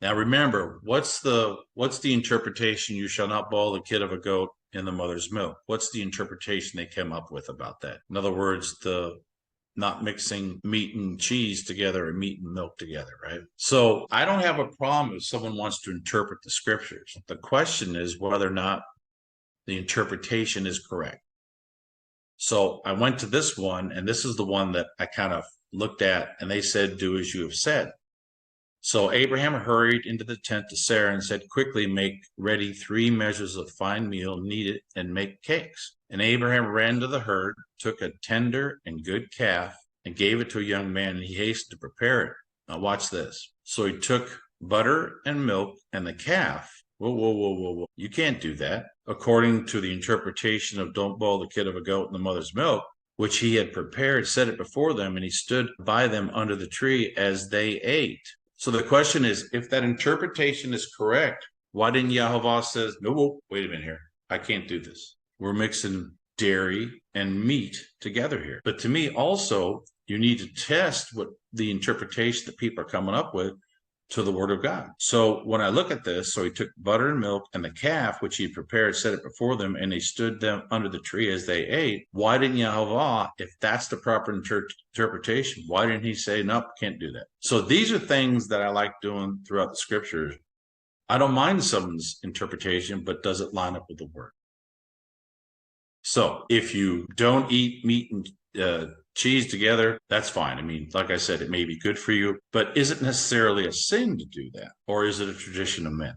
Now remember, what's the interpretation? You shall not boil the kid of a goat in the mother's milk. What's the interpretation they came up with about that? In other words, the not mixing meat and cheese together or meat and milk together, right? So I don't have a problem if someone wants to interpret the scriptures. The question is whether or not the interpretation is correct. So I went to this one, and this is the one that I kind of looked at, and they said, do as you have said. So Abraham hurried into the tent to Sarah and said, quickly make ready 3 measures of fine meal, knead it, and make cakes. And Abraham ran to the herd, took a tender and good calf, and gave it to a young man, and he hastened to prepare it. Now watch this. So he took butter and milk and the calf. Whoa. You can't do that. According to the interpretation of don't boil the kid of a goat in the mother's milk, which he had prepared, set it before them, and he stood by them under the tree as they ate. So the question is, if that interpretation is correct, why didn't Yahovah says, no, wait a minute here. I can't do this. We're mixing dairy and meat together here. But to me, also, you need to test what the interpretation that people are coming up with to the word of God. So when I look at this, so he took butter and milk and the calf, which he prepared, set it before them, and they stood them under the tree as they ate. Why didn't Yahovah, if that's the proper interpretation, why didn't he say, nope, can't do that? So these are things that I like doing throughout the scriptures. I don't mind someone's interpretation, but does it line up with the word? So if you don't eat meat and cheese together, that's fine. I mean, like I said, it may be good for you, but is it necessarily a sin to do that? Or is it a tradition of men?